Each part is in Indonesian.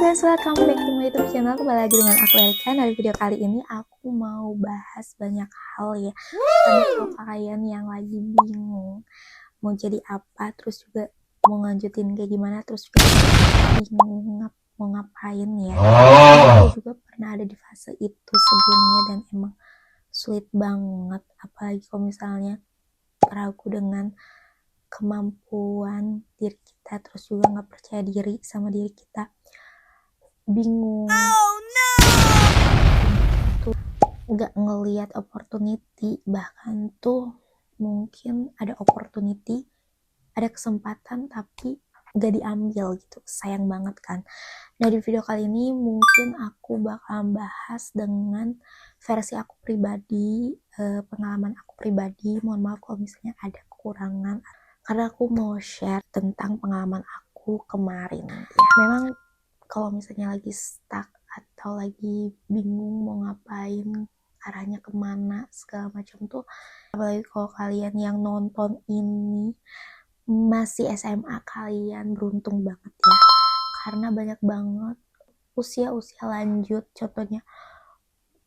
guys, welcome back to my YouTube channel. Kembali lagi dengan aku Erika. Nah, di video kali ini aku mau bahas banyak hal ya. Karena kalau kalian yang lagi bingung mau jadi apa, terus juga mau lanjutin kayak gimana, terus juga bingung mau ngapain ya. Aku juga pernah ada di fase itu sebelumnya dan emang sulit banget, apalagi kalau misalnya ragu dengan kemampuan diri kita, terus juga nggak percaya diri sama diri kita, bingung tuh nggak ngelihat opportunity, bahkan tuh mungkin ada opportunity, ada kesempatan tapi nggak diambil gitu, sayang banget kan. Nah, di video kali ini mungkin aku bakal bahas dengan versi aku pribadi, pengalaman aku pribadi. Mohon maaf kalau misalnya ada kekurangan, karena aku mau share tentang pengalaman aku kemarin ya. Memang kalau misalnya lagi stuck atau lagi bingung mau ngapain, arahnya kemana segala macam tuh, apalagi kalau kalian yang nonton ini masih SMA, kalian beruntung banget ya, karena banyak banget usia-usia lanjut, contohnya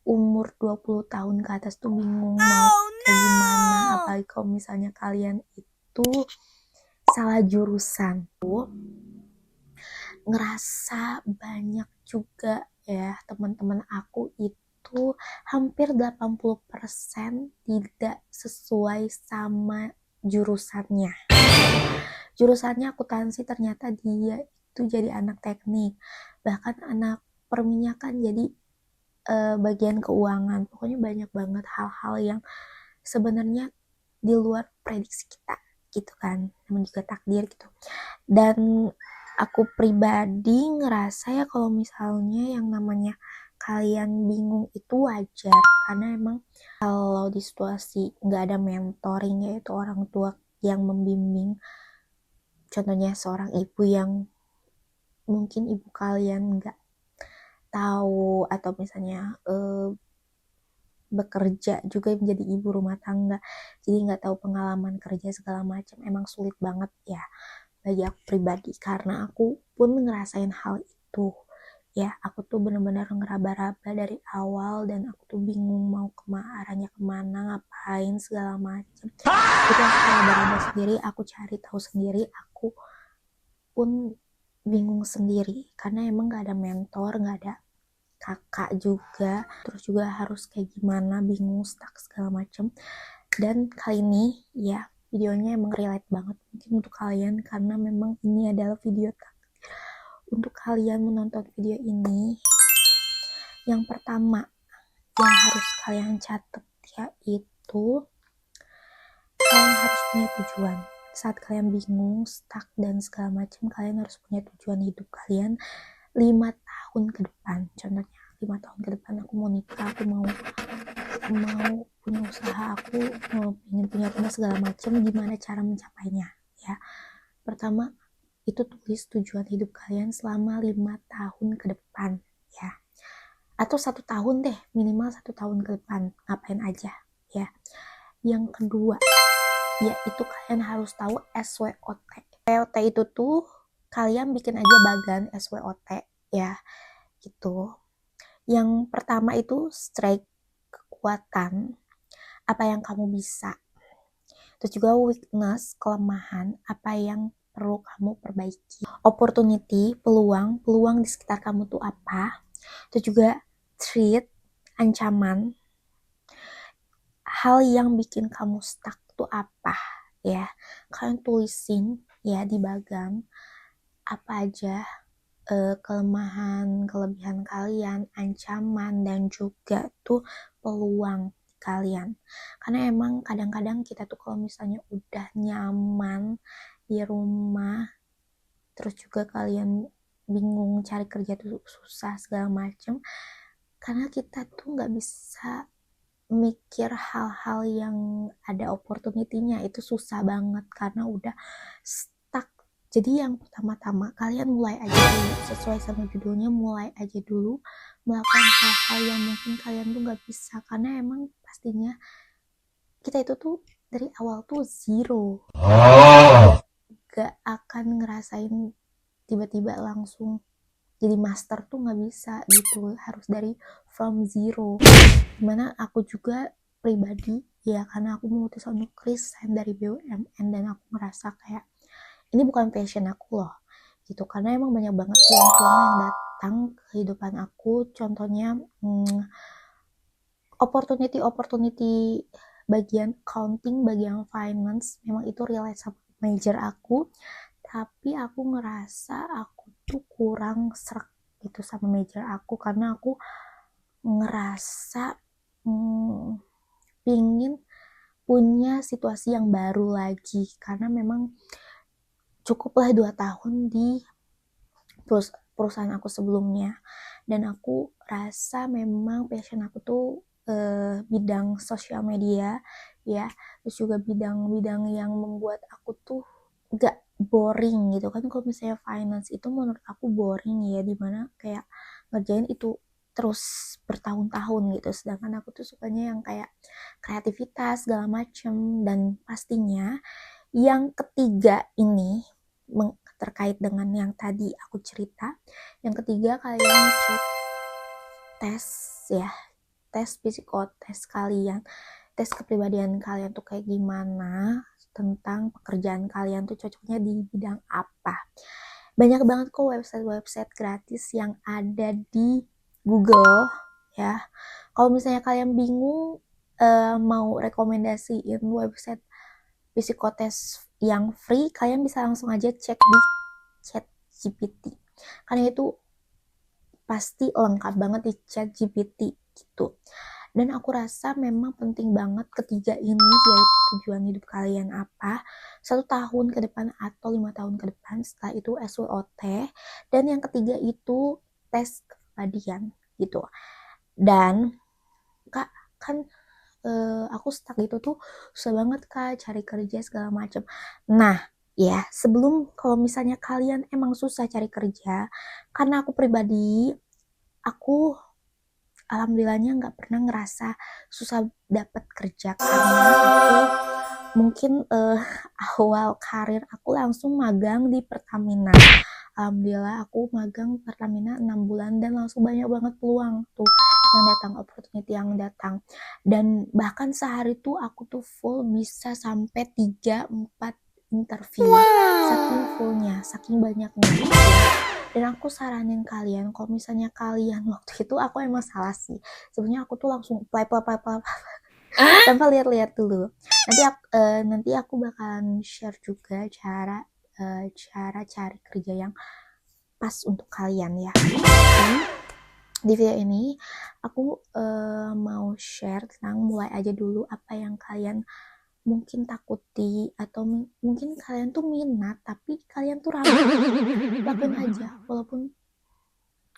umur 20 tahun ke atas tuh bingung mau kayak gimana, apalagi kalau misalnya kalian itu salah jurusan. Ngerasa banyak juga ya teman-teman aku itu hampir 80% tidak sesuai sama jurusannya. Jurusannya akuntansi, ternyata dia itu jadi anak teknik, bahkan anak perminyakan jadi bagian keuangan. Pokoknya banyak banget hal-hal yang sebenarnya di luar prediksi kita gitu kan, namun juga takdir gitu. Dan aku pribadi ngerasa ya kalau misalnya yang namanya kalian bingung itu wajar, karena emang kalau di situasi nggak ada mentoring, yaitu orang tua yang membimbing, contohnya seorang ibu yang mungkin ibu kalian nggak tahu, atau misalnya bekerja juga menjadi ibu rumah tangga, jadi nggak tahu pengalaman kerja segala macam, emang sulit banget ya bagi aku pribadi, karena aku pun ngerasain hal itu ya. Aku tuh bener-bener ngeraba-raba dari awal dan aku tuh bingung mau arahnya kemana, ngapain segala macam. Itu aku ngeraba-raba sendiri, aku cari tahu sendiri, aku pun bingung sendiri karena emang gak ada mentor, gak ada kakak juga, terus juga harus kayak gimana, bingung, stuck segala macam. Dan kali ini ya videonya emang relate banget mungkin untuk kalian, karena memang ini adalah video untuk kalian menonton video ini. Yang pertama yang harus kalian catat yaitu kalian harus punya tujuan. Saat kalian bingung, stuck dan segala macam, kalian harus punya tujuan hidup kalian 5 tahun ke depan. Contohnya 5 tahun ke depan aku mau nikah, aku mau punya usaha, aku mau punya rumah segala macam, gimana cara mencapainya ya. Pertama itu tulis tujuan hidup kalian selama 5 tahun ke depan ya, atau 1 tahun deh, minimal 1 tahun ke depan ngapain aja ya. Yang kedua yaitu kalian harus tahu SWOT. SWOT itu tuh kalian bikin aja bagan SWOT ya gitu. Yang pertama itu strength, kekuatan, apa yang kamu bisa. Terus juga weakness, kelemahan, apa yang perlu kamu perbaiki. Opportunity, peluang di sekitar kamu tuh apa. Terus juga threat, ancaman, hal yang bikin kamu stuck tuh apa ya. Kalian tulisin ya di bagan apa aja kelemahan, kelebihan kalian, ancaman, dan juga tuh peluang kalian. Karena emang kadang-kadang kita tuh kalau misalnya udah nyaman di rumah, terus juga kalian bingung cari kerja tuh susah segala macem, karena kita tuh nggak bisa mikir hal-hal yang ada opportunity-nya, itu susah banget karena udah stuck. Jadi yang pertama-tama kalian mulai aja dulu, sesuai sama judulnya, mulai aja dulu melakukan hal-hal yang mungkin kalian tuh gak bisa, karena emang pastinya kita itu tuh dari awal tuh zero, gak akan ngerasain tiba-tiba langsung jadi master tuh nggak bisa gitu, harus dari from zero. Dimana aku juga pribadi ya, karena aku memutuskan untuk resign dari BUMN dan aku ngerasa kayak ini bukan passion aku loh gitu, karena emang banyak banget peluang-peluang yang datang ke kehidupan aku. Contohnya opportunity bagian accounting, bagian finance, memang itu relate sama major aku, tapi aku ngerasa aku tuh kurang serak gitu sama major aku, karena aku ngerasa pingin punya situasi yang baru lagi, karena memang cukuplah 2 tahun di perusahaan aku sebelumnya, dan aku rasa memang passion aku tuh bidang sosial media ya, terus juga bidang-bidang yang membuat aku tuh gak boring gitu kan. Kalau misalnya finance itu menurut aku boring ya, dimana kayak ngerjain itu terus bertahun-tahun gitu, sedangkan aku tuh sukanya yang kayak kreativitas segala macem. Dan pastinya yang ketiga ini terkait dengan yang tadi aku cerita, yang ketiga kalian cek tes ya, tes psikotes kalian, tes kepribadian kalian tuh kayak gimana, tentang pekerjaan kalian tuh cocoknya di bidang apa. Banyak banget kok website-website gratis yang ada di Google ya. Kalau misalnya kalian bingung mau rekomendasiin website psikotes yang free, kalian bisa langsung aja cek di ChatGPT, karena itu pasti lengkap banget di ChatGPT gitu. Dan aku rasa memang penting banget ketiga ini, yaitu tujuan hidup kalian apa 1 tahun ke depan atau 5 tahun ke depan, setelah itu SWOT, dan yang ketiga itu tes kepribadian gitu. Dan kak kan aku stuck gitu tuh, susah banget kak cari kerja segala macam. Nah ya, sebelum kalau misalnya kalian emang susah cari kerja, karena aku pribadi, aku alhamdulillahnya nggak pernah ngerasa susah dapat kerja, karena aku mungkin awal karir aku langsung magang di Pertamina. Alhamdulillah aku magang Pertamina 6 bulan dan langsung banyak banget peluang tuh yang datang, opportunity yang datang. Dan bahkan sehari tuh aku tuh full bisa sampai 3-4 interview. Saking fullnya, saking banyaknya gitu. Dan aku saranin kalian, kalau misalnya kalian waktu itu, aku emang salah sih. Sebenarnya aku tuh langsung apply tanpa lihat-lihat dulu. Nanti aku bakalan share juga cara cari kerja yang pas untuk kalian ya. Di video ini aku mau share tentang mulai aja dulu apa yang kalian mungkin takuti, atau mungkin kalian tuh minat tapi kalian tuh ragu. Lakuin aja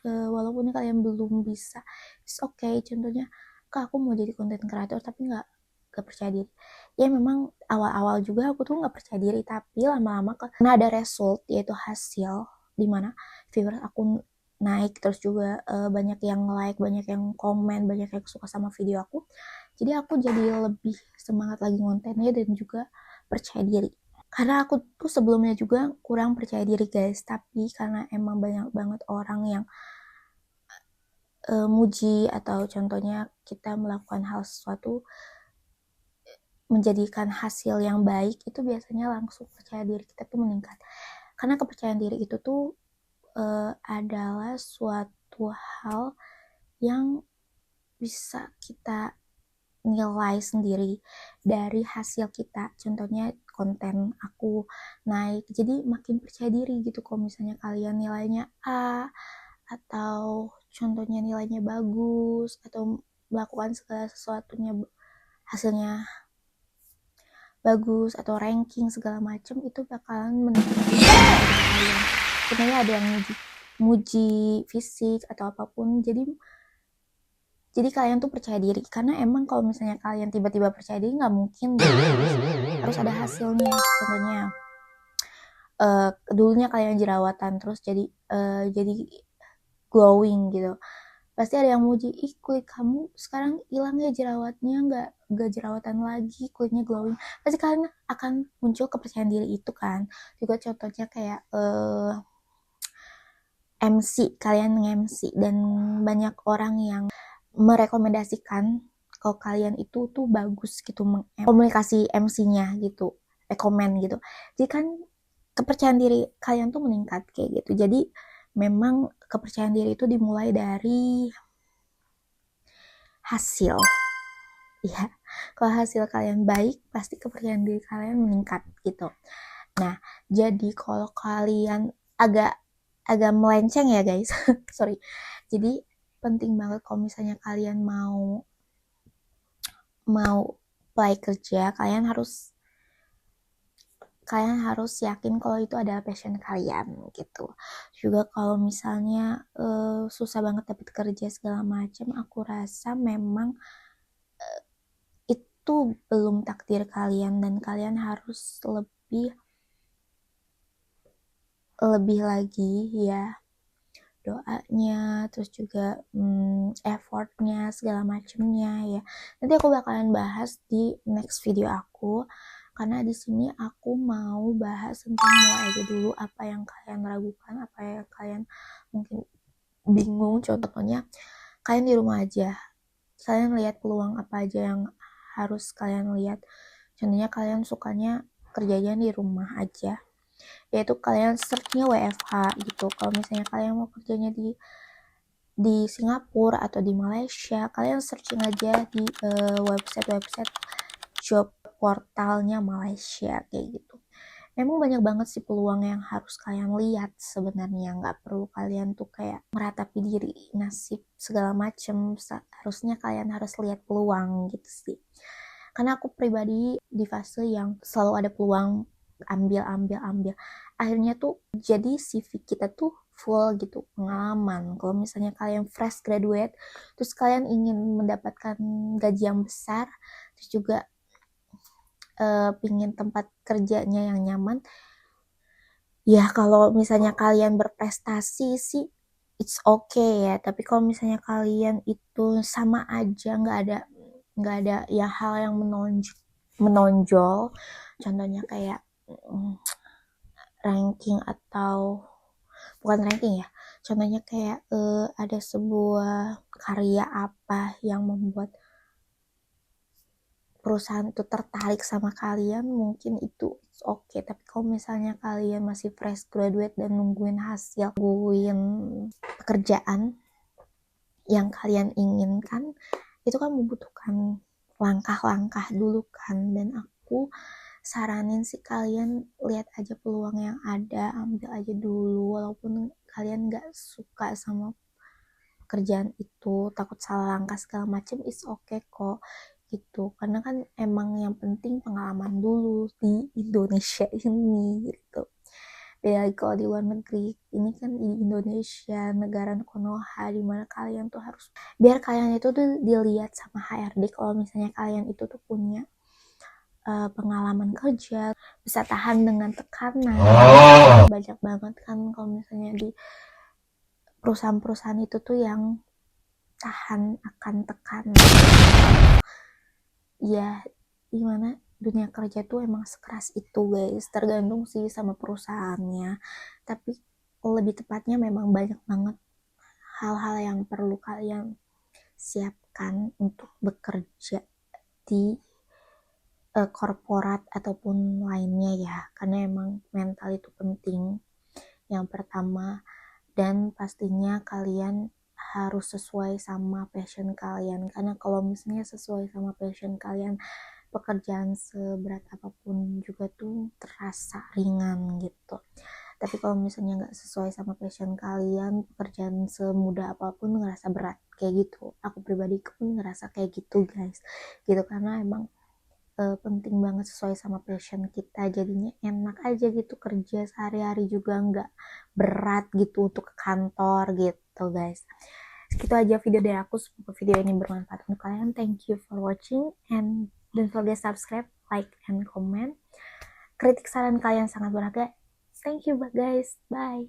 walaupun kalian belum bisa, it's okay. Contohnya, kak aku mau jadi content creator tapi nggak percaya diri. Ya memang awal-awal juga aku tuh nggak percaya diri, tapi lama-lama karena ada result, yaitu hasil, dimana viewers aku naik, terus juga banyak yang like, banyak yang komen, banyak yang suka sama video aku, jadi aku jadi lebih semangat lagi kontennya dan juga percaya diri. Karena aku tuh sebelumnya juga kurang percaya diri guys, tapi karena emang banyak banget orang yang muji, atau contohnya kita melakukan hal sesuatu menjadikan hasil yang baik, itu biasanya langsung percaya diri kita tuh meningkat. Karena kepercayaan diri itu tuh adalah suatu hal yang bisa kita nilai sendiri dari hasil kita. Contohnya konten aku naik, jadi makin percaya diri gitu. Kalau misalnya kalian nilainya A, atau contohnya nilainya bagus, atau melakukan segala sesuatunya hasilnya bagus, atau ranking segala macam, itu bakalan meningkatkan kalian. Sebenarnya ada yang muji fisik atau apapun, jadi kalian tuh percaya diri. Karena emang kalau misalnya kalian tiba-tiba percaya diri, nggak mungkin harus ada hasilnya. Contohnya dulunya kalian jerawatan terus jadi glowing gitu, pasti ada yang muji, ih kulit kamu sekarang hilang ya jerawatnya, nggak jerawatan lagi, kulitnya glowing. Pasti kalian akan muncul kepercayaan diri itu kan. Juga contohnya kayak MC, kalian nge-MC, dan banyak orang yang merekomendasikan kalau kalian itu tuh bagus gitu komunikasi MC-nya gitu, rekomen gitu. Jadi kan kepercayaan diri kalian tuh meningkat kayak gitu. Jadi memang kepercayaan diri itu dimulai dari hasil. Ya, kalau hasil kalian baik, pasti kepercayaan diri kalian meningkat gitu. Nah, jadi kalau kalian agak melenceng ya guys, sorry. Jadi penting banget kalau misalnya kalian mau apply kerja, kalian harus yakin kalau itu adalah passion kalian gitu. Juga kalau misalnya susah banget dapat kerja segala macam, aku rasa memang itu belum takdir kalian, dan kalian harus lebih lagi ya doanya, terus juga effortnya segala macemnya ya. Nanti aku bakalan bahas di next video aku, karena di sini aku mau bahas tentang mulai aja dulu apa yang kalian ragukan, apa yang kalian mungkin bingung. Contohnya kalian di rumah aja, kalian lihat peluang apa aja yang harus kalian lihat. Contohnya kalian sukanya kerjanya di rumah aja, yaitu kalian searchnya WFH gitu. Kalau misalnya kalian mau kerjanya di Singapura atau di Malaysia, kalian searching aja di website job portalnya Malaysia kayak gitu. Emang banyak banget sih peluang yang harus kalian lihat sebenarnya, nggak perlu kalian tuh kayak meratapi diri nasib segala macem. Harusnya kalian harus lihat peluang gitu sih, karena aku pribadi di fase yang selalu ada peluang, ambil. Akhirnya tuh jadi CV kita tuh full gitu pengalaman. Kalau misalnya kalian fresh graduate, terus kalian ingin mendapatkan gaji yang besar, terus juga pingin tempat kerjanya yang nyaman, ya kalau misalnya kalian berprestasi sih it's okay ya. Tapi kalau misalnya kalian itu sama aja, nggak ada ya hal yang menonjol, contohnya kayak ranking, atau bukan ranking ya, contohnya kayak ada sebuah karya apa yang membuat perusahaan itu tertarik sama kalian, mungkin itu oke. Tapi kalau misalnya kalian masih fresh graduate dan nungguin pekerjaan yang kalian inginkan, itu kan membutuhkan langkah-langkah dulu kan. Dan aku saranin sih kalian lihat aja peluang yang ada, ambil aja dulu, walaupun kalian gak suka sama pekerjaan itu, takut salah langkah segala macam, is okay kok gitu. Karena kan emang yang penting pengalaman dulu di Indonesia ini gitu. Beda kalau di luar negeri, ini kan di Indonesia, negara Konoha, dimana kalian tuh harus, biar kalian itu tuh dilihat sama HRD kalau misalnya kalian itu tuh punya pengalaman kerja, bisa tahan dengan tekanan. Banyak banget kan kalau misalnya di perusahaan-perusahaan itu tuh yang tahan akan tekanan. Ya gimana, dunia kerja tuh emang sekeras itu guys, tergantung sih sama perusahaannya, tapi lebih tepatnya memang banyak banget hal-hal yang perlu kalian siapkan untuk bekerja di korporat ataupun lainnya ya, karena emang mental itu penting yang pertama. Dan pastinya kalian harus sesuai sama passion kalian, karena kalau misalnya sesuai sama passion kalian, pekerjaan seberat apapun juga tuh terasa ringan gitu. Tapi kalau misalnya nggak sesuai sama passion kalian, pekerjaan semudah apapun ngerasa berat kayak gitu. Aku pribadi pun ngerasa kayak gitu guys, gitu. Karena emang penting banget sesuai sama passion kita, jadinya enak aja gitu kerja sehari-hari, juga nggak berat gitu untuk ke kantor gitu guys. Segitu aja video dari aku, semoga video ini bermanfaat untuk kalian. Thank you for watching, and don't forget subscribe, like, and comment. Kritik saran kalian sangat berharga. Thank you guys, bye.